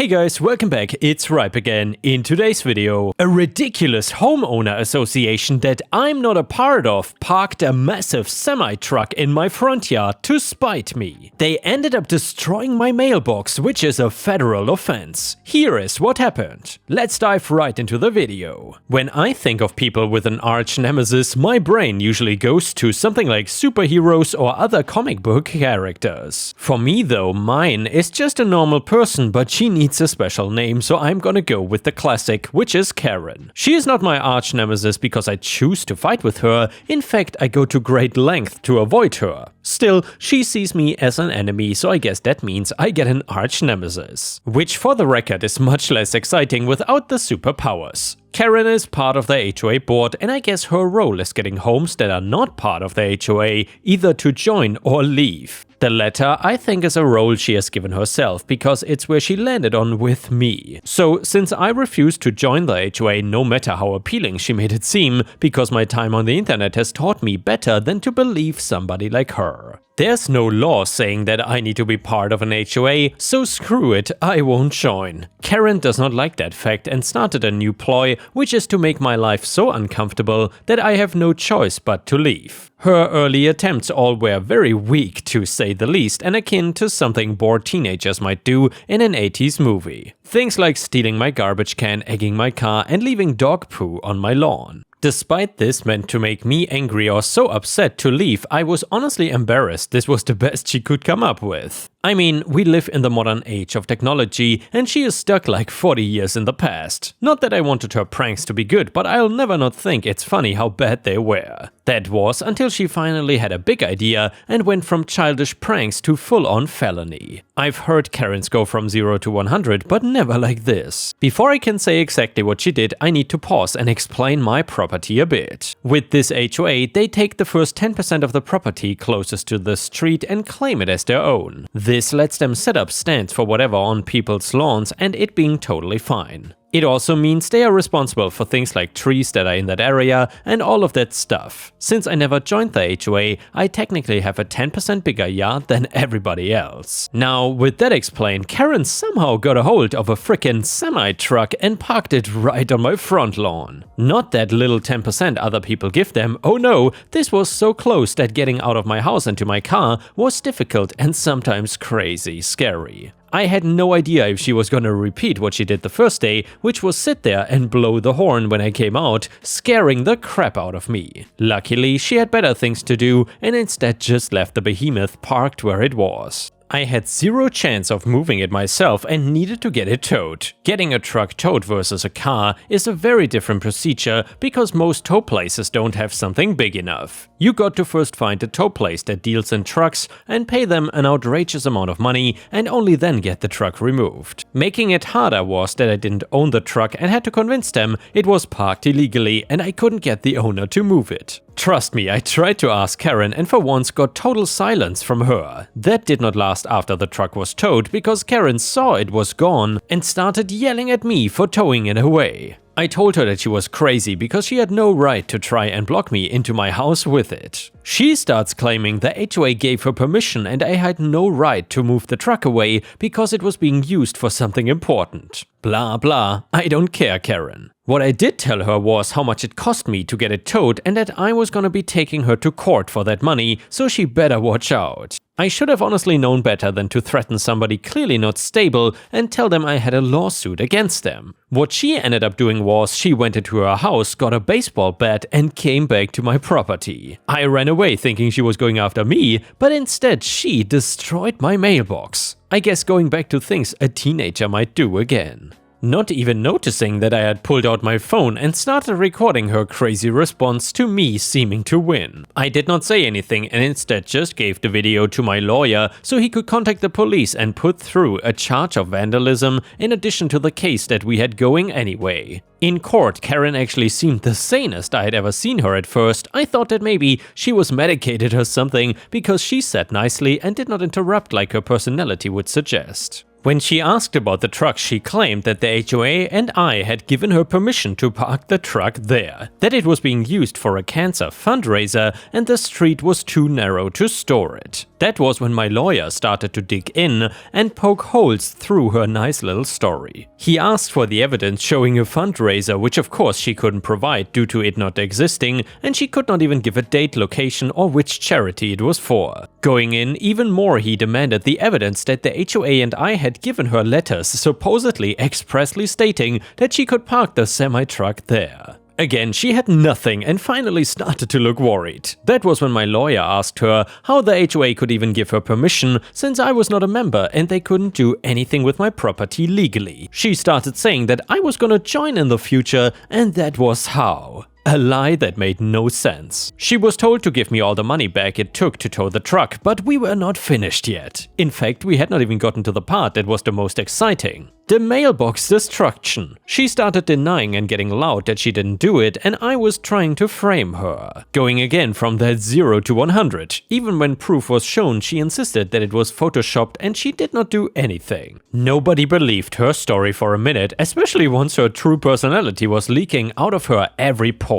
Hey guys, welcome back, it's Ripe again. In today's video, a ridiculous homeowner association that I'm not a part of parked a massive semi-truck in my front yard to spite me. They ended up destroying my mailbox, which is a federal offense. Here is what happened. Let's dive right into the video. When I think of people with an arch nemesis, my brain usually goes to something like superheroes or other comic book characters. For me though, mine is just a normal person, but she needs a special name, so I'm gonna go with the classic, which is Karen. She is not my arch nemesis because I choose to fight with her. In fact, I go to great length to avoid her. Still, she sees me as an enemy, so I guess that means I get an arch nemesis. Which for the record is much less exciting without the superpowers. Karen is part of the HOA board, and I guess her role is getting homes that are not part of the HOA either to join or leave. The latter, I think, is a role she has given herself because it's where she landed on with me. So, since I refused to join the HOA no matter how appealing she made it seem, because my time on the internet has taught me better than to believe somebody like her. There's no law saying that I need to be part of an HOA, so screw it, I won't join. Karen does not like that fact and started a new ploy, which is to make my life so uncomfortable that I have no choice but to leave. Her early attempts all were very weak, to say the least, and akin to something bored teenagers might do in an 80s movie. Things like stealing my garbage can, egging my car, and leaving dog poo on my lawn. Despite this meant to make me angry or so upset to leave, I was honestly embarrassed this was the best she could come up with. I mean, we live in the modern age of technology, and she is stuck like 40 years in the past. Not that I wanted her pranks to be good, but I'll never not think it's funny how bad they were. That was until she finally had a big idea and went from childish pranks to full-on felony. I've heard Karens go from 0 to 100, but never like this. Before I can say exactly what she did, I need to pause and explain my property a bit. With this HOA, they take the first 10% of the property closest to the street and claim it as their own. This lets them set up stands for whatever on people's lawns, and it being totally fine. It also means they are responsible for things like trees that are in that area and all of that stuff. Since I never joined the HOA, I technically have a 10% bigger yard than everybody else. Now, with that explained, Karen somehow got a hold of a frickin' semi-truck and parked it right on my front lawn. Not that little 10% other people give them, oh no, this was so close that getting out of my house and to my car was difficult and sometimes crazy scary. I had no idea if she was gonna repeat what she did the first day, which was sit there and blow the horn when I came out, scaring the crap out of me. Luckily, she had better things to do and instead just left the behemoth parked where it was. I had zero chance of moving it myself and needed to get it towed. Getting a truck towed versus a car is a very different procedure because most tow places don't have something big enough. You got to first find a tow place that deals in trucks and pay them an outrageous amount of money and only then get the truck removed. Making it harder was that I didn't own the truck and had to convince them it was parked illegally and I couldn't get the owner to move it. Trust me, I tried to ask Karen and for once got total silence from her. That did not last after the truck was towed because Karen saw it was gone and started yelling at me for towing it away. I told her that she was crazy because she had no right to try and block me into my house with it. She starts claiming the HOA gave her permission and I had no right to move the truck away because it was being used for something important. Blah blah, I don't care, Karen. What I did tell her was how much it cost me to get it towed and that I was gonna be taking her to court for that money, so she better watch out. I should have honestly known better than to threaten somebody clearly not stable and tell them I had a lawsuit against them. What she ended up doing was she went into her house, got a baseball bat and came back to my property. I ran away thinking she was going after me, but instead she destroyed my mailbox. I guess going back to things a teenager might do again. Not even noticing that I had pulled out my phone and started recording her crazy response to me seeming to win. I did not say anything and instead just gave the video to my lawyer so he could contact the police and put through a charge of vandalism in addition to the case that we had going anyway. In court, Karen actually seemed the sanest I had ever seen her at first. I thought that maybe she was medicated or something because she sat nicely and did not interrupt like her personality would suggest. When she asked about the truck, she claimed that the HOA and I had given her permission to park the truck there, that it was being used for a cancer fundraiser and the street was too narrow to store it. That was when my lawyer started to dig in and poke holes through her nice little story. He asked for the evidence showing a fundraiser, which of course she couldn't provide due to it not existing, and she could not even give a date, location or which charity it was for. Going in even more, he demanded the evidence that the HOA and I had given her letters supposedly expressly stating that she could park the semi-truck there. Again, she had nothing and finally started to look worried. That was when my lawyer asked her how the HOA could even give her permission, since I was not a member and they couldn't do anything with my property legally. She started saying that I was gonna join in the future, and that was how. A lie that made no sense. She was told to give me all the money back it took to tow the truck, but we were not finished yet. In fact, we had not even gotten to the part that was the most exciting. The mailbox destruction. She started denying and getting loud that she didn't do it, and I was trying to frame her. Going again from that 0 to 100. Even when proof was shown, she insisted that it was photoshopped and she did not do anything. Nobody believed her story for a minute, especially once her true personality was leaking out of her every pore.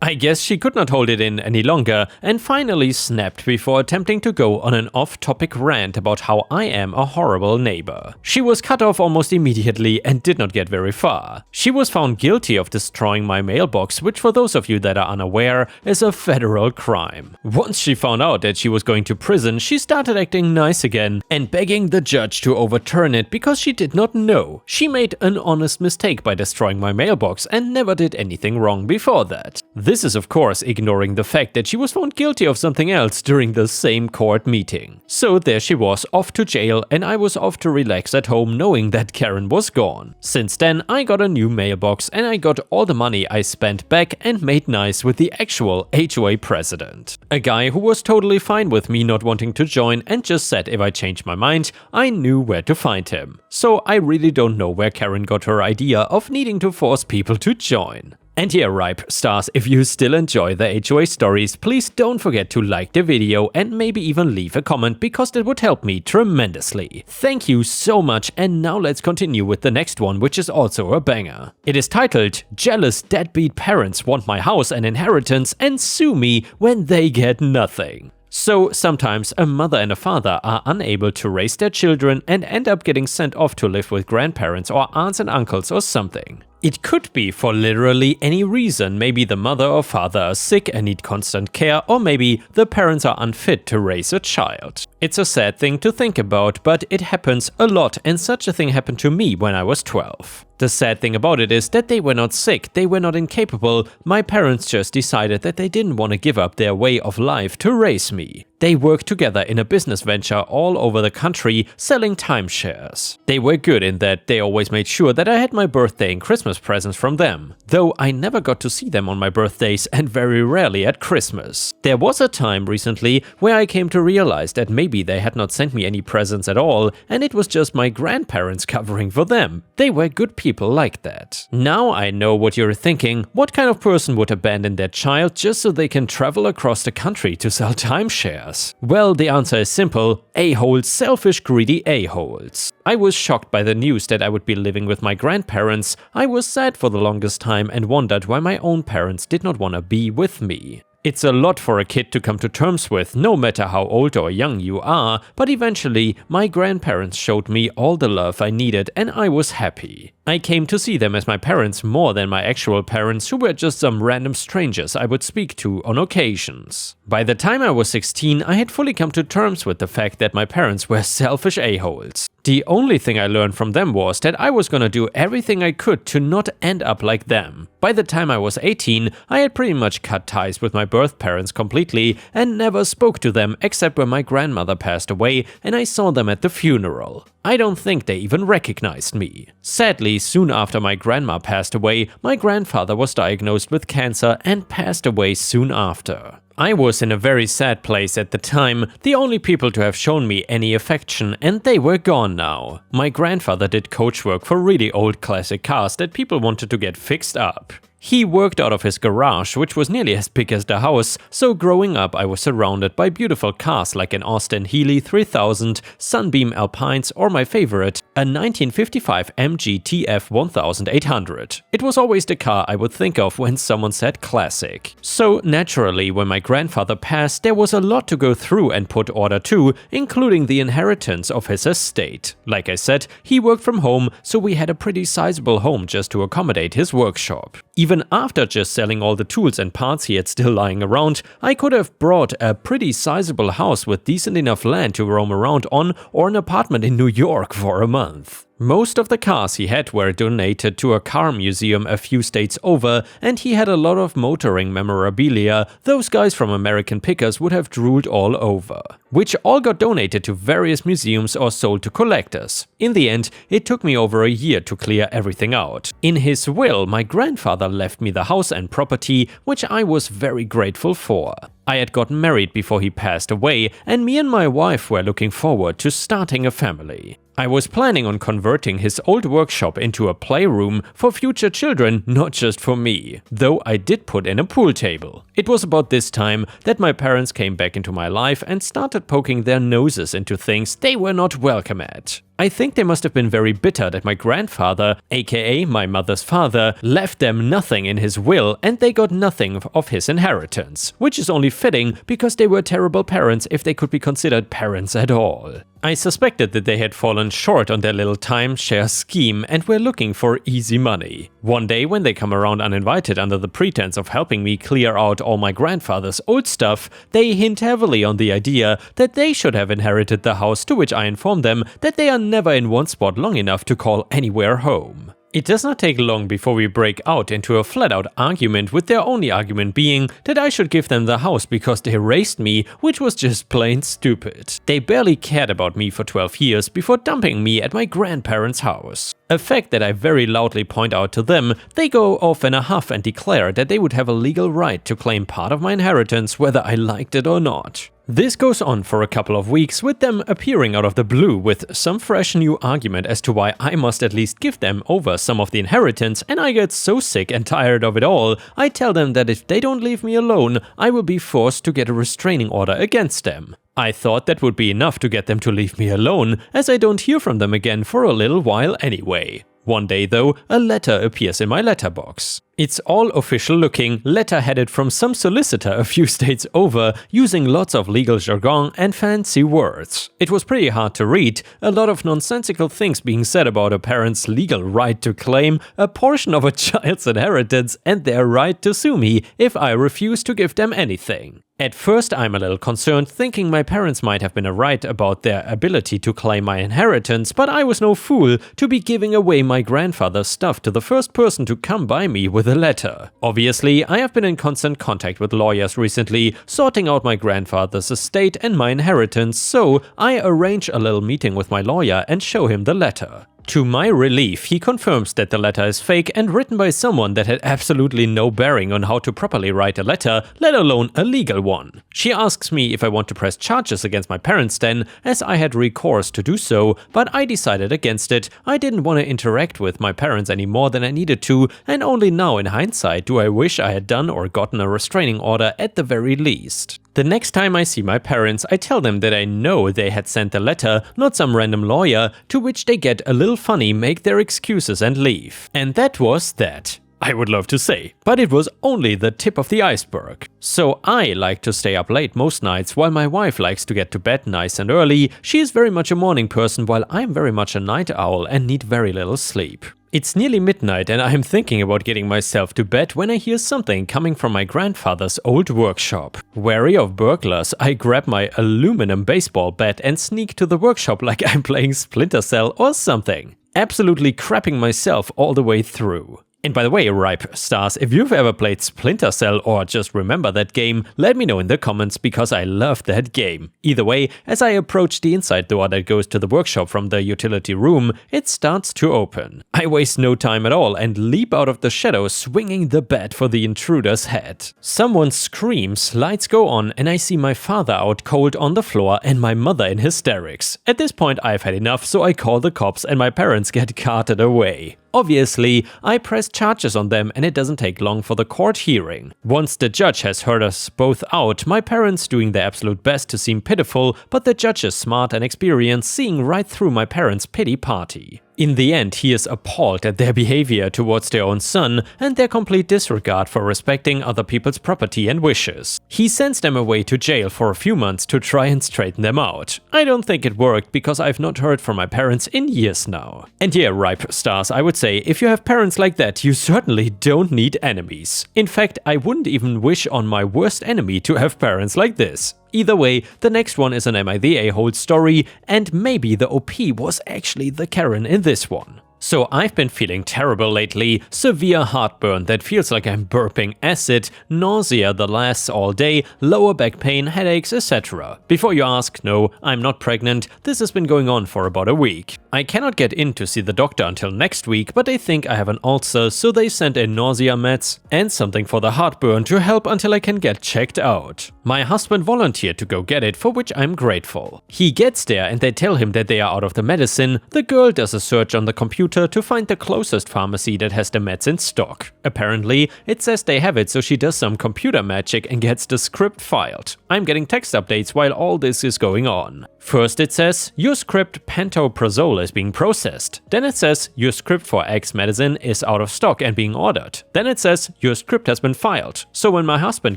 I guess she could not hold it in any longer and finally snapped before attempting to go on an off-topic rant about how I am a horrible neighbor. She was cut off almost immediately and did not get very far. She was found guilty of destroying my mailbox, which for those of you that are unaware is a federal crime. Once she found out that she was going to prison, she started acting nice again and begging the judge to overturn it because she did not know. She made an honest mistake by destroying my mailbox and never did anything wrong before that. This is of course ignoring the fact that she was found guilty of something else during the same court meeting. So there she was, off to jail, and I was off to relax at home knowing that Karen was gone. Since then, I got a new mailbox and I got all the money I spent back and made nice with the actual HOA president. A guy who was totally fine with me not wanting to join and just said if I changed my mind, I knew where to find him. So I really don't know where Karen got her idea of needing to force people to join. And yeah, Ripe Stars, if you still enjoy the HOA stories, please don't forget to like the video and maybe even leave a comment because that would help me tremendously. Thank you so much, and now let's continue with the next one, which is also a banger. It is titled, Jealous Deadbeat Parents Want My House and Inheritance and Sue Me When They Get Nothing. So sometimes a mother and a father are unable to raise their children and end up getting sent off to live with grandparents or aunts and uncles or something. It could be for literally any reason. Maybe the mother or father are sick and need constant care, or maybe the parents are unfit to raise a child. It's a sad thing to think about, but it happens a lot, and such a thing happened to me when I was 12. The sad thing about it is that they were not sick, they were not incapable. My parents just decided that they didn't want to give up their way of life to raise me. They worked together in a business venture all over the country selling timeshares. They were good in that they always made sure that I had my birthday and Christmas presents from them, though I never got to see them on my birthdays and very rarely at Christmas. There was a time recently where I came to realize that maybe they had not sent me any presents at all and it was just my grandparents covering for them. They were good people like that. Now I know what you're thinking. What kind of person would abandon their child just so they can travel across the country to sell timeshares? Well, the answer is simple: a-holes, selfish, greedy a-holes. I was shocked by the news that I would be living with my grandparents. I was sad for the longest time and wondered why my own parents did not want to be with me. It's a lot for a kid to come to terms with, no matter how old or young you are, but eventually my grandparents showed me all the love I needed and I was happy. I came to see them as my parents more than my actual parents, who were just some random strangers I would speak to on occasions. By the time I was 16, I had fully come to terms with the fact that my parents were selfish a-holes. The only thing I learned from them was that I was gonna do everything I could to not end up like them. By the time I was 18, I had pretty much cut ties with my birth parents completely and never spoke to them except when my grandmother passed away and I saw them at the funeral. I don't think they even recognized me. Sadly, soon after my grandma passed away, my grandfather was diagnosed with cancer and passed away soon after. I was in a very sad place at the time, the only people to have shown me any affection, and they were gone now. My grandfather did coach work for really old classic cars that people wanted to get fixed up. He worked out of his garage, which was nearly as big as the house, so growing up I was surrounded by beautiful cars like an Austin Healey 3000, Sunbeam Alpines, or my favorite, a 1955 MG TF 1800. It was always the car I would think of when someone said classic. So naturally, when my grandfather passed, there was a lot to go through and put order to, including the inheritance of his estate. Like I said, he worked from home, so we had a pretty sizable home just to accommodate his workshop. Even after just selling all the tools and parts he had still lying around, I could have bought a pretty sizable house with decent enough land to roam around on, or an apartment in New York for a month. Most of the cars he had were donated to a car museum a few states over, and he had a lot of motoring memorabilia those guys from American Pickers would have drooled all over, which all got donated to various museums or sold to collectors. In the end, it took me over a year to clear everything out. In his will, my grandfather left me the house and property, which I was very grateful for. I had gotten married before he passed away, and me and my wife were looking forward to starting a family. I was planning on converting his old workshop into a playroom for future children, not just for me, though I did put in a pool table. It was about this time that my parents came back into my life and started poking their noses into things they were not welcome at. I think they must have been very bitter that my grandfather, aka my mother's father, left them nothing in his will and they got nothing of his inheritance, which is only fitting because they were terrible parents if they could be considered parents at all. I suspected that they had fallen short on their little timeshare scheme and were looking for easy money. One day when they come around uninvited under the pretense of helping me clear out all my grandfather's old stuff, they hint heavily on the idea that they should have inherited the house, to which I inform them that they are never in one spot long enough to call anywhere home. It does not take long before we break out into a flat-out argument, with their only argument being that I should give them the house because they raised me, which was just plain stupid. They barely cared about me for 12 years before dumping me at my grandparents' house. A fact that I very loudly point out to them. They go off in a huff and declare that they would have a legal right to claim part of my inheritance whether I liked it or not. This goes on for a couple of weeks, with them appearing out of the blue with some fresh new argument as to why I must at least give them over some of the inheritance, and I get so sick and tired of it all, I tell them that if they don't leave me alone, I will be forced to get a restraining order against them. I thought that would be enough to get them to leave me alone, as I don't hear from them again for a little while anyway. One day though, a letter appears in my letterbox. It's all official looking, letter headed from some solicitor a few states over, using lots of legal jargon and fancy words. It was pretty hard to read, a lot of nonsensical things being said about a parent's legal right to claim a portion of a child's inheritance and their right to sue me if I refuse to give them anything. At first I'm a little concerned, thinking my parents might have been right about their ability to claim my inheritance, but I was no fool to be giving away my grandfather's stuff to the first person to come by me with a letter. Obviously, I have been in constant contact with lawyers recently, sorting out my grandfather's estate and my inheritance, so I arrange a little meeting with my lawyer and show him the letter. To my relief, he confirms that the letter is fake and written by someone that had absolutely no bearing on how to properly write a letter, let alone a legal one. She asks me if I want to press charges against my parents then, as I had recourse to do so, but I decided against it. I didn't want to interact with my parents any more than I needed to, and only now in hindsight do I wish I had done or gotten a restraining order at the very least. The next time I see my parents, I tell them that I know they had sent the letter, not some random lawyer, to which they get a little funny, make their excuses and leave. And that was that. I would love to say, but it was only the tip of the iceberg. So I like to stay up late most nights, while my wife likes to get to bed nice and early. She is very much a morning person, while I'm very much a night owl and need very little sleep. It's nearly midnight and I'm thinking about getting myself to bed when I hear something coming from my grandfather's old workshop. Wary of burglars, I grab my aluminum baseball bat and sneak to the workshop like I'm playing Splinter Cell or something. Absolutely crapping myself all the way through. And by the way, Ripe Stars, if you've ever played Splinter Cell or just remember that game, let me know in the comments because I love that game. Either way, as I approach the inside door that goes to the workshop from the utility room, it starts to open. I waste no time at all and leap out of the shadows, swinging the bat for the intruder's head. Someone screams, lights go on, and I see my father out cold on the floor and my mother in hysterics. At this point I've had enough, so I call the cops and my parents get carted away. Obviously, I press charges on them and it doesn't take long for the court hearing. Once the judge has heard us both out, my parents doing their absolute best to seem pitiful, but the judge is smart and experienced, seeing right through my parents' pity party. In the end, he is appalled at their behavior towards their own son and their complete disregard for respecting other people's property and wishes. He sends them away to jail for a few months to try and straighten them out. I don't think it worked because I've not heard from my parents in years now. And yeah, ripe stars, I would say if you have parents like that, you certainly don't need enemies. In fact, I wouldn't even wish on my worst enemy to have parents like this. Either way, the next one is an Am I the A-hole story, and maybe the OP was actually the Karen in this one. So I've been feeling terrible lately, severe heartburn that feels like I'm burping acid, nausea that lasts all day, lower back pain, headaches, etc. Before you ask, no, I'm not pregnant, this has been going on for about a week. I cannot get in to see the doctor until next week, but they think I have an ulcer, so they sent in nausea meds and something for the heartburn to help until I can get checked out. My husband volunteered to go get it, for which I'm grateful. He gets there and they tell him that they are out of the medicine. The girl does a search on the computer to find the closest pharmacy that has the meds in stock. Apparently, it says they have it, so she does some computer magic and gets the script filed. I'm getting text updates while all this is going on. First it says, your script pantoprazole is being processed. Then it says, your script for X medicine is out of stock and being ordered. Then it says, your script has been filed. So when my husband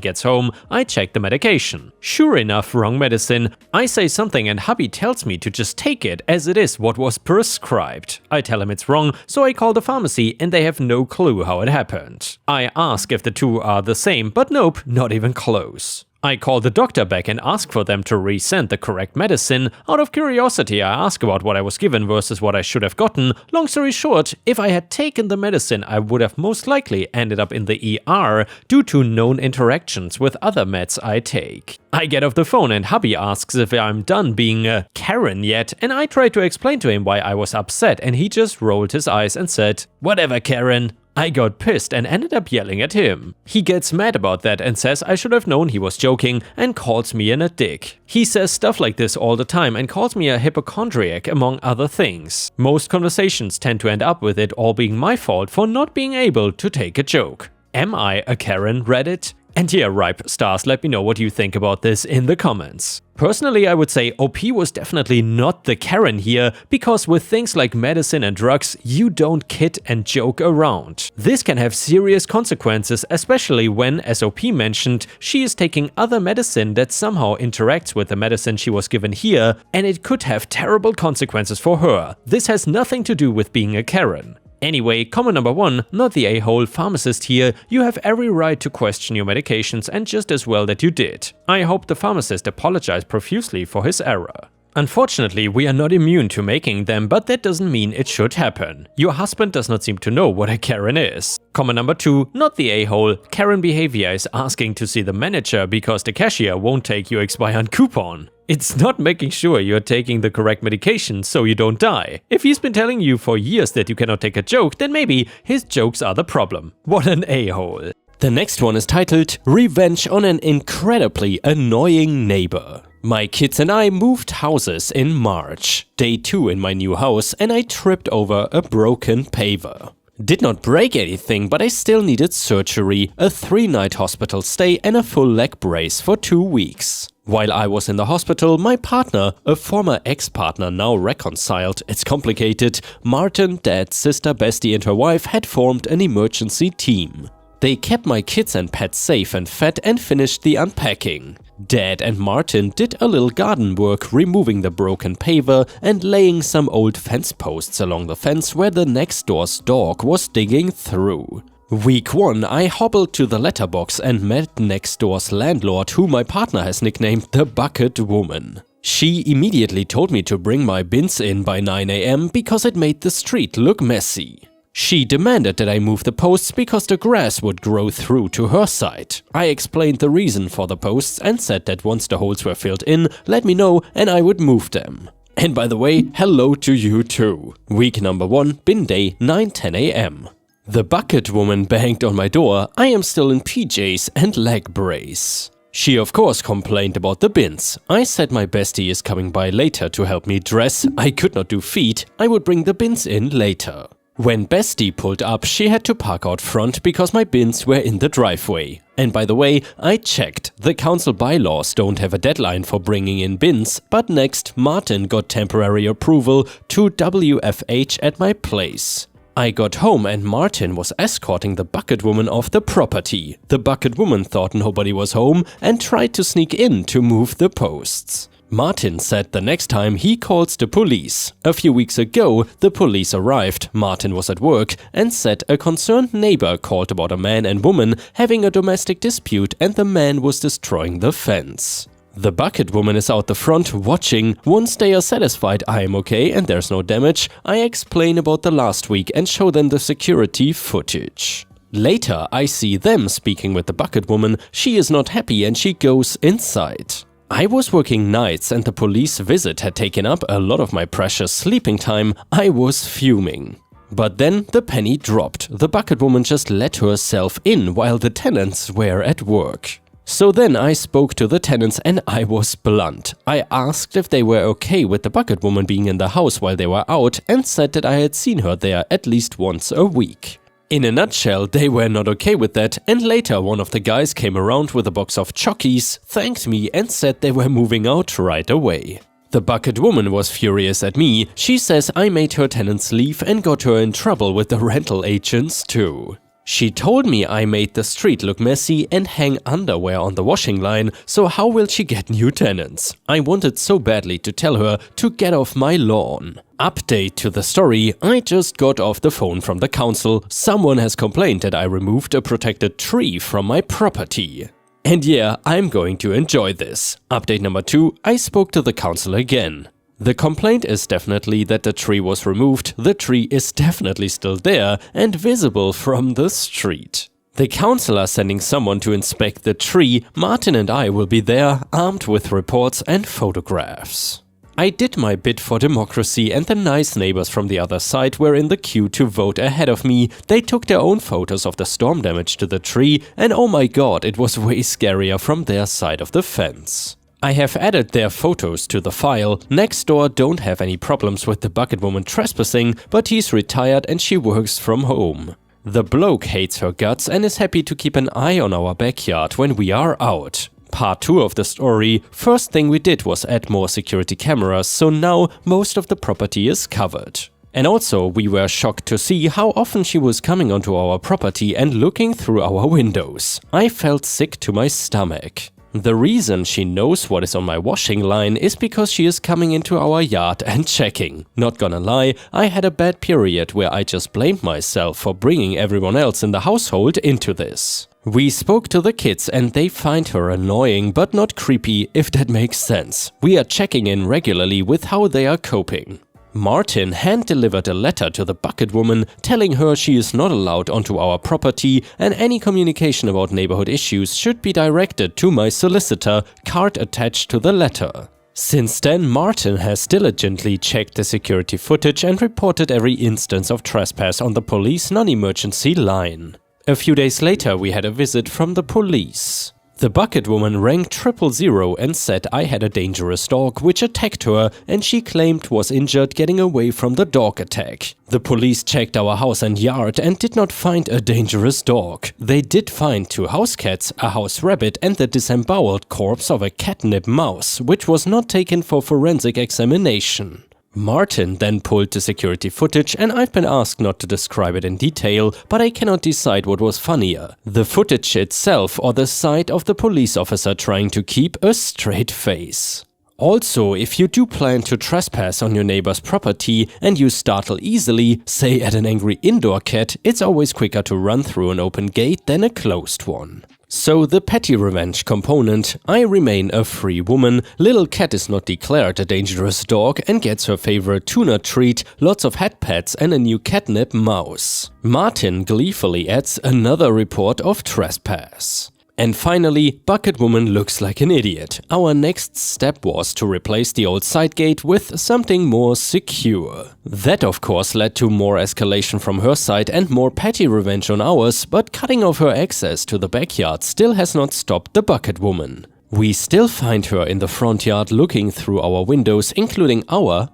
gets home, I check the medication. Sure enough, wrong medicine. I say something and hubby tells me to just take it as it is what was prescribed. I tell him it's wrong, so I call the pharmacy and they have no clue how it happened. I ask if the two are the same, but nope, not even close. I call the doctor back and ask for them to resend the correct medicine. Out of curiosity, I ask about what I was given versus what I should have gotten. Long story short, if I had taken the medicine, I would have most likely ended up in the ER due to known interactions with other meds I take. I get off the phone and hubby asks if I'm done being a Karen yet, and I try to explain to him why I was upset, and he just rolled his eyes and said, "Whatever, Karen." I got pissed and ended up yelling at him. He gets mad about that and says I should have known he was joking and calls me a dick. He says stuff like this all the time and calls me a hypochondriac among other things. Most conversations tend to end up with it all being my fault for not being able to take a joke. Am I a Karen, Reddit? And yeah, ripe stars, let me know what you think about this in the comments. Personally, I would say OP was definitely not the Karen here, because with things like medicine and drugs, you don't kid and joke around. This can have serious consequences, especially when, as OP mentioned, she is taking other medicine that somehow interacts with the medicine she was given here, and it could have terrible consequences for her. This has nothing to do with being a Karen. Anyway, comment number 1, not the a-hole pharmacist here, you have every right to question your medications and just as well that you did. I hope the pharmacist apologized profusely for his error. Unfortunately, we are not immune to making them, but that doesn't mean it should happen. Your husband does not seem to know what a Karen is. Comment number 2, not the a-hole, Karen behavior is asking to see the manager because the cashier won't take your expired coupon. It's not making sure you're taking the correct medication so you don't die. If he's been telling you for years that you cannot take a joke, then maybe his jokes are the problem. What an a-hole. The next one is titled Revenge on an Incredibly Annoying Neighbor. My kids and I moved houses in March. Day 2 in my new house and I tripped over a broken paver. Did not break anything, but I still needed surgery, a 3-night hospital stay and a full leg brace for 2 weeks. While I was in the hospital, my partner, a former ex-partner now reconciled, it's complicated, Martin, dad, sister, bestie and her wife had formed an emergency team. They kept my kids and pets safe and fed and finished the unpacking. Dad and Martin did a little garden work, removing the broken paver and laying some old fence posts along the fence where the next door's dog was digging through. Week 1, I hobbled to the letterbox and met next door's landlord, who my partner has nicknamed the Bucket Woman. She immediately told me to bring my bins in by 9 AM because it made the street look messy. She demanded that I move the posts because the grass would grow through to her side. I explained the reason for the posts and said that once the holes were filled in, let me know and I would move them. And by the way, hello to you too. Week number 1, bin day, 9:10 AM. The Bucket Woman banged on my door. I am still in PJs and leg brace. She of course complained about the bins. I said my bestie is coming by later to help me dress. I could not do feet. I would bring the bins in later. When Bestie pulled up, she had to park out front because my bins were in the driveway. And by the way, I checked. The council bylaws don't have a deadline for bringing in bins, but next, Martin got temporary approval to WFH at my place. I got home and Martin was escorting the bucket woman off the property. The bucket woman thought nobody was home and tried to sneak in to move the posts. Martin said the next time he calls the police. A few weeks ago, the police arrived, Martin was at work, and said a concerned neighbor called about a man and woman having a domestic dispute and the man was destroying the fence. The bucket woman is out the front watching. Once they are satisfied I am okay and there's no damage, I explain about the last week and show them the security footage. Later, I see them speaking with the bucket woman. She is not happy and she goes inside. I was working nights and the police visit had taken up a lot of my precious sleeping time. I was fuming. But then the penny dropped. The bucket woman just let herself in while the tenants were at work. So then I spoke to the tenants and I was blunt. I asked if they were okay with the bucket woman being in the house while they were out and said that I had seen her there at least once a week. In a nutshell, they were not okay with that, and later one of the guys came around with a box of chockies, thanked me and said they were moving out right away. The bucket woman was furious at me. She says I made her tenants leave and got her in trouble with the rental agents too. She told me I made the street look messy and hang underwear on the washing line, so how will she get new tenants? I wanted so badly to tell her to get off my lawn. Update to the story, I just got off the phone from the council. Someone has complained that I removed a protected tree from my property. And yeah, I'm going to enjoy this. Update number 2, I spoke to the council again. The complaint is definitely that the tree was removed. The tree is definitely still there and visible from the street. The council are sending someone to inspect the tree. Martin and I will be there, armed with reports and photographs. I did my bit for democracy and the nice neighbors from the other side were in the queue to vote ahead of me. They took their own photos of the storm damage to the tree and oh my god, it was way scarier from their side of the fence. I have added their photos to the file. Next door don't have any problems with the bucket woman trespassing, but he's retired and she works from home. The bloke hates her guts and is happy to keep an eye on our backyard when we are out. Part 2 of the story, first thing we did was add more security cameras, so now most of the property is covered. And also, we were shocked to see how often she was coming onto our property and looking through our windows. I felt sick to my stomach. The reason she knows what is on my washing line is because she is coming into our yard and checking. Not gonna lie, I had a bad period where I just blamed myself for bringing everyone else in the household into this. We spoke to the kids and they find her annoying but not creepy, if that makes sense. We are checking in regularly with how they are coping. Martin hand-delivered a letter to the bucket woman telling her she is not allowed onto our property and any communication about neighborhood issues should be directed to my solicitor, card attached to the letter. Since then, Martin has diligently checked the security footage and reported every instance of trespass on the police non-emergency line. A few days later, we had a visit from the police. The bucket woman rang 000 and said I had a dangerous dog which attacked her and she claimed was injured getting away from the dog attack. The police checked our house and yard and did not find a dangerous dog. They did find 2 house cats, a house rabbit and the disemboweled corpse of a catnip mouse, which was not taken for forensic examination. Martin then pulled the security footage and I've been asked not to describe it in detail, but I cannot decide what was funnier, the footage itself or the sight of the police officer trying to keep a straight face. Also, if you do plan to trespass on your neighbor's property and you startle easily, say at an angry indoor cat, it's always quicker to run through an open gate than a closed one. So the petty revenge component, I remain a free woman, little cat is not declared a dangerous dog and gets her favorite tuna treat, lots of head pets and a new catnip mouse. Martin gleefully adds another report of trespass. And finally, bucket woman looks like an idiot. Our next step was to replace the old side gate with something more secure. That of course led to more escalation from her side and more petty revenge on ours, but cutting off her access to the backyard still has not stopped the bucket woman. We still find her in the front yard looking through our windows, including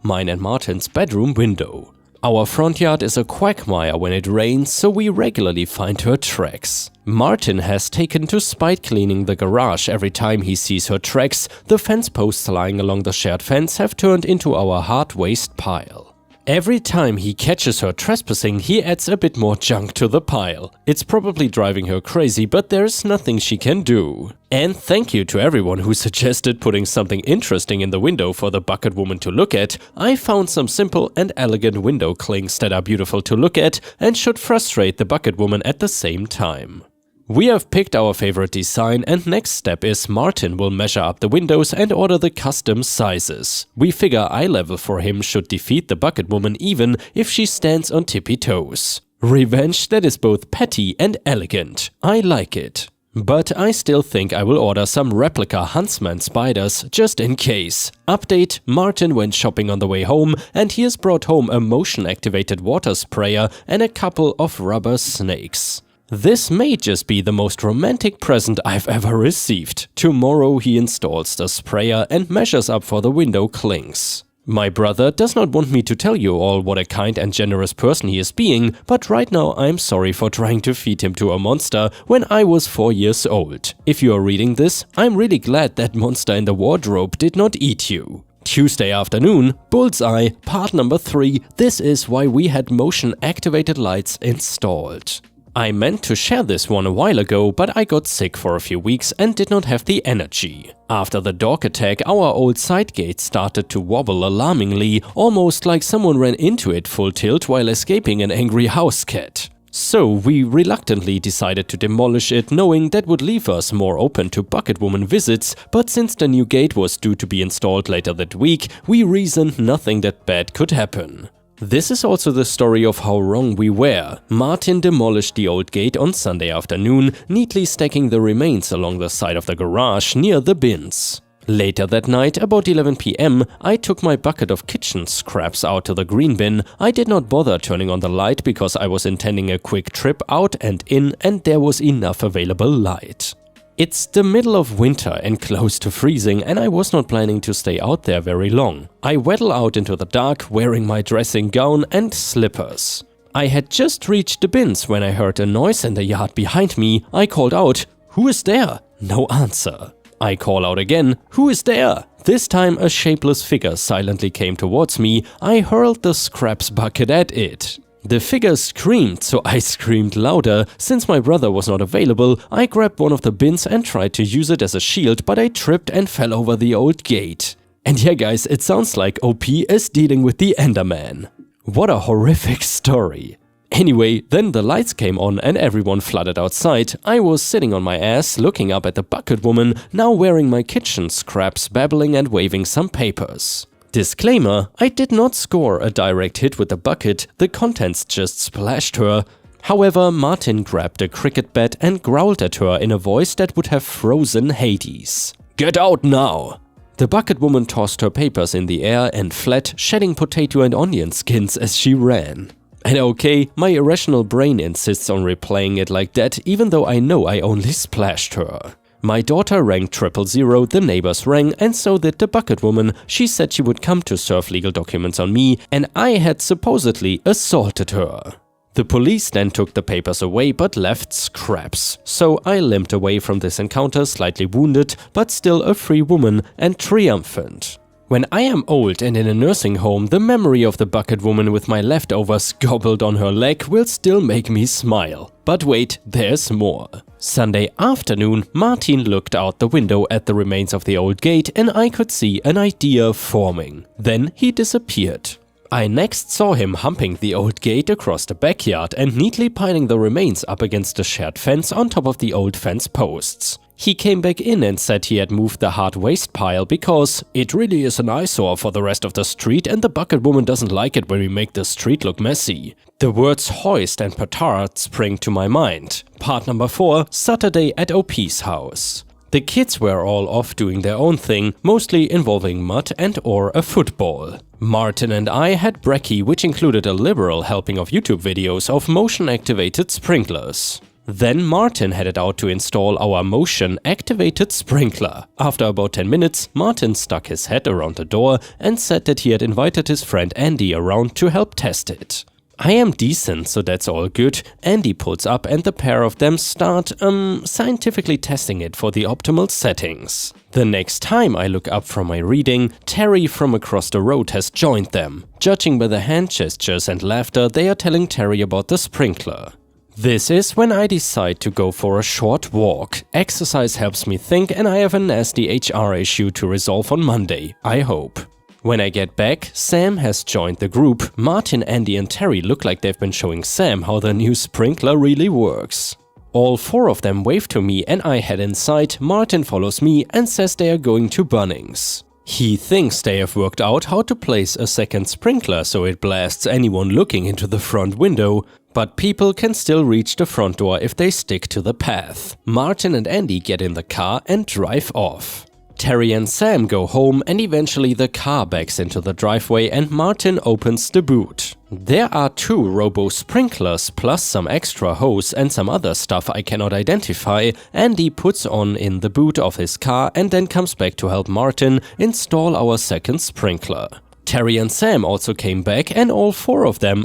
mine and Martin's bedroom window. Our front yard is a quagmire when it rains, so we regularly find her tracks. Martin has taken to spite cleaning the garage every time he sees her tracks. The fence posts lying along the shared fence have turned into our hard waste pile. Every time he catches her trespassing, he adds a bit more junk to the pile. It's probably driving her crazy, but there's nothing she can do. And thank you to everyone who suggested putting something interesting in the window for the bucket woman to look at. I found some simple and elegant window clings that are beautiful to look at and should frustrate the bucket woman at the same time. We have picked our favorite design, and next step is Martin will measure up the windows and order the custom sizes. We figure eye level for him should defeat the bucket woman even if she stands on tippy toes. Revenge that is both petty and elegant. I like it. But I still think I will order some replica Huntsman spiders just in case. Update: Martin went shopping on the way home and he has brought home a motion-activated water sprayer and a couple of rubber snakes. This may just be the most romantic present I've ever received. Tomorrow he installs the sprayer and measures up for the window clings. My brother does not want me to tell you all what a kind and generous person he is being, but right now I'm sorry for trying to feed him to a monster when I was 4 years old. If you are reading this, I'm really glad that monster in the wardrobe did not eat you. Tuesday afternoon, Bullseye, part number 3. This is why we had motion-activated lights installed. I meant to share this one a while ago, but I got sick for a few weeks and did not have the energy. After the dog attack, our old side gate started to wobble alarmingly, almost like someone ran into it full tilt while escaping an angry house cat. So we reluctantly decided to demolish it, knowing that would leave us more open to bucket woman visits, but since the new gate was due to be installed later that week, we reasoned nothing that bad could happen. This is also the story of how wrong we were. Martin demolished the old gate on Sunday afternoon, neatly stacking the remains along the side of the garage near the bins. Later that night, about 11 p.m, I took my bucket of kitchen scraps out to the green bin. I did not bother turning on the light because I was intending a quick trip out and in, and there was enough available light. It's the middle of winter and close to freezing, and I was not planning to stay out there very long. I waddle out into the dark wearing my dressing gown and slippers. I had just reached the bins when I heard a noise in the yard behind me. I called out, "Who is there?" No answer. I call out again, "Who is there?" This time a shapeless figure silently came towards me. I hurled the scraps bucket at it. The figure screamed, so I screamed louder. Since my brother was not available, I grabbed one of the bins and tried to use it as a shield, but I tripped and fell over the old gate. And yeah guys, it sounds like OP is dealing with the Enderman. What a horrific story. Anyway, then the lights came on and everyone flooded outside. I was sitting on my ass looking up at the bucket woman, now wearing my kitchen scraps, babbling and waving some papers. Disclaimer: I did not score a direct hit with the bucket, the contents just splashed her. However, Martin grabbed a cricket bat and growled at her in a voice that would have frozen Hades. "Get out now!" The bucket woman tossed her papers in the air and fled, shedding potato and onion skins as she ran. And okay, my irrational brain insists on replaying it like that, even though I know I only splashed her. My daughter rang 000, the neighbors rang, and so did the bucket woman. She said she would come to serve legal documents on me, and I had supposedly assaulted her. The police then took the papers away but left scraps. So I limped away from this encounter slightly wounded, but still a free woman and triumphant. When I am old and in a nursing home, the memory of the bucket woman with my leftovers gobbled on her leg will still make me smile. But wait, there's more. Sunday afternoon, Martin looked out the window at the remains of the old gate and I could see an idea forming. Then he disappeared. I next saw him humping the old gate across the backyard and neatly piling the remains up against the shared fence on top of the old fence posts. He came back in and said he had moved the hard waste pile because it really is an eyesore for the rest of the street and the bucket woman doesn't like it when we make the street look messy. The words hoist and petard spring to my mind. Part number 4, Saturday at OP's house. The kids were all off doing their own thing, mostly involving mud and or a football. Martin and I had brekkie, which included a liberal helping of YouTube videos of motion-activated sprinklers. Then Martin headed out to install our motion-activated sprinkler. After about 10 minutes, Martin stuck his head around the door and said that he had invited his friend Andy around to help test it. I am decent, so that's all good. Andy pulls up and the pair of them start, scientifically testing it for the optimal settings. The next time I look up from my reading, Terry from across the road has joined them. Judging by the hand gestures and laughter, they are telling Terry about the sprinkler. This is when I decide to go for a short walk. Exercise helps me think and I have a nasty HR issue to resolve on Monday, I hope. When I get back, Sam has joined the group. Martin, Andy and Terry look like they've been showing Sam how the new sprinkler really works. All 4 of them wave to me and I head inside. Martin follows me and says they are going to Bunnings. He thinks they have worked out how to place a second sprinkler so it blasts anyone looking into the front window, but people can still reach the front door if they stick to the path. Martin and Andy get in the car and drive off. Terry and Sam go home and eventually the car backs into the driveway and Martin opens the boot. There are 2 robo-sprinklers plus some extra hose and some other stuff I cannot identify. Andy puts on in the boot of his car and then comes back to help Martin install our second sprinkler. Terry and Sam also came back and all 4 of them,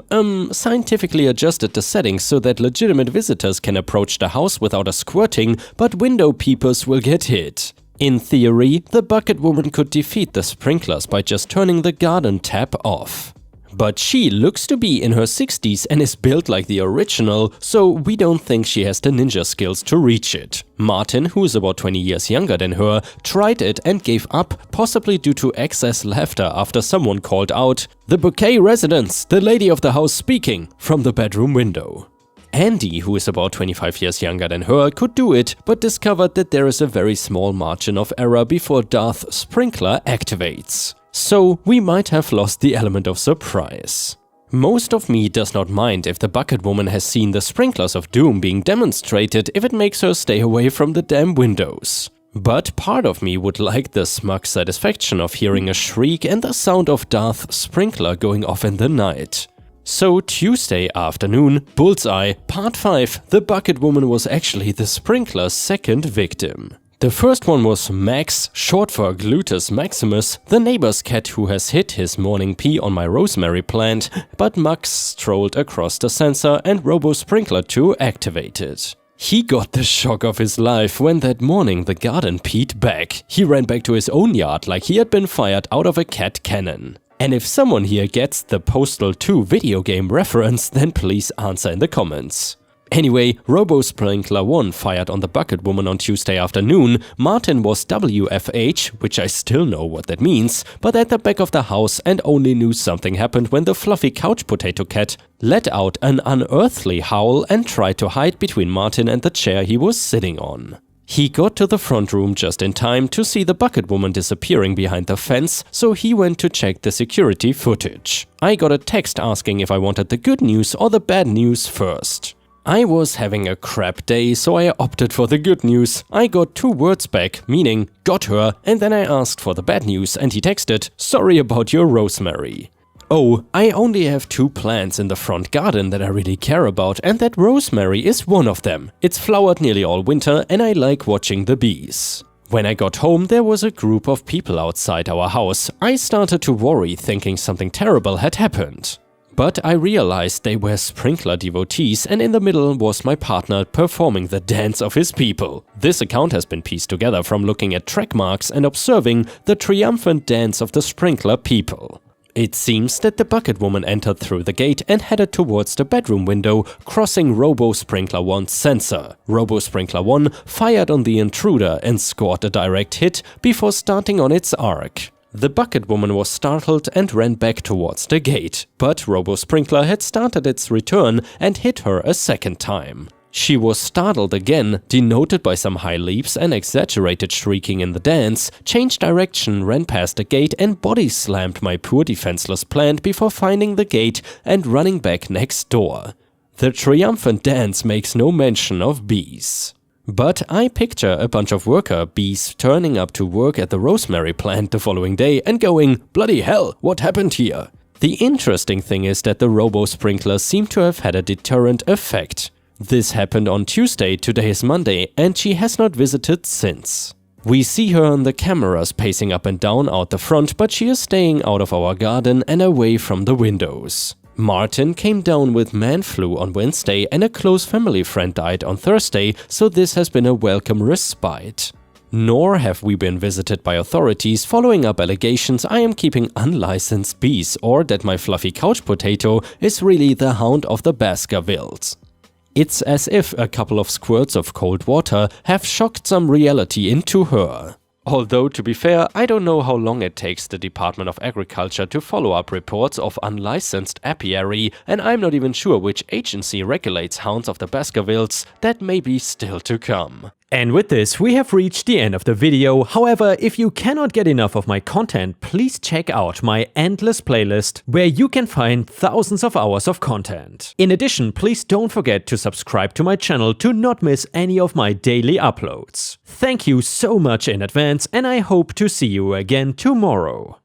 scientifically adjusted the settings so that legitimate visitors can approach the house without a squirting, but window peepers will get hit. In theory, the bucket woman could defeat the sprinklers by just turning the garden tap off. But she looks to be in her 60s and is built like the original, so we don't think she has the ninja skills to reach it. Martin, who is about 20 years younger than her, tried it and gave up, possibly due to excess laughter after someone called out, "The Bouquet residence, the lady of the house speaking," from the bedroom window. Andy, who is about 25 years younger than her, could do it, but discovered that there is a very small margin of error before Darth Sprinkler activates. So we might have lost the element of surprise. Most of me does not mind if the bucket woman has seen the sprinklers of doom being demonstrated if it makes her stay away from the damn windows. But part of me would like the smug satisfaction of hearing a shriek and the sound of Darth Sprinkler going off in the night. So Tuesday afternoon, Bullseye, Part 5, the bucket woman was actually the sprinkler's second victim. The first one was Max, short for Gluteus Maximus, the neighbor's cat who has hit his morning pee on my rosemary plant, but Max strolled across the sensor and Robo Sprinkler 2 activated. He got the shock of his life when that morning the garden peed back. He ran back to his own yard like he had been fired out of a cat cannon. And if someone here gets the Postal 2 video game reference, then please answer in the comments. Anyway, Robo Sprinkler 1 fired on the bucket woman on Tuesday afternoon. Martin was WFH, which I still know what that means, but at the back of the house and only knew something happened when the fluffy couch potato cat let out an unearthly howl and tried to hide between Martin and the chair he was sitting on. He got to the front room just in time to see the bucket woman disappearing behind the fence, so he went to check the security footage. I got a text asking if I wanted the good news or the bad news first. I was having a crap day, so I opted for the good news. I got 2 words back, meaning got her, and then I asked for the bad news and he texted, "Sorry about your rosemary." Oh, I only have 2 plants in the front garden that I really care about, and that rosemary is one of them. It's flowered nearly all winter and I like watching the bees. When I got home, there was a group of people outside our house. I started to worry, thinking something terrible had happened. But I realized they were sprinkler devotees and in the middle was my partner performing the dance of his people. This account has been pieced together from looking at track marks and observing the triumphant dance of the sprinkler people. It seems that the bucket woman entered through the gate and headed towards the bedroom window, crossing Robo Sprinkler 1's sensor. Robo Sprinkler 1 fired on the intruder and scored a direct hit before starting on its arc. The bucket woman was startled and ran back towards the gate, but Robo Sprinkler had started its return and hit her a second time. She was startled again, denoted by some high leaps and exaggerated shrieking in the dance, changed direction, ran past the gate and body slammed my poor defenseless plant before finding the gate and running back next door. The triumphant dance makes no mention of bees. But I picture a bunch of worker bees turning up to work at the rosemary plant the following day and going, "Bloody hell, what happened here?" The interesting thing is that the Robo Sprinklers seem to have had a deterrent effect. This happened on Tuesday, today is Monday, and she has not visited since. We see her on the cameras pacing up and down out the front, but she is staying out of our garden and away from the windows. Martin came down with man flu on Wednesday and a close family friend died on Thursday, so this has been a welcome respite. Nor have we been visited by authorities following up allegations I am keeping unlicensed bees or that my fluffy couch potato is really the hound of the Baskervilles. It's as if a couple of squirts of cold water have shocked some reality into her. Although, to be fair, I don't know how long it takes the Department of Agriculture to follow up reports of unlicensed apiary, and I'm not even sure which agency regulates hounds of the Baskervilles. That may be still to come. And with this, we have reached the end of the video. However, if you cannot get enough of my content, please check out my endless playlist, where you can find thousands of hours of content. In addition, please don't forget to subscribe to my channel to not miss any of my daily uploads. Thank you so much in advance, and I hope to see you again tomorrow.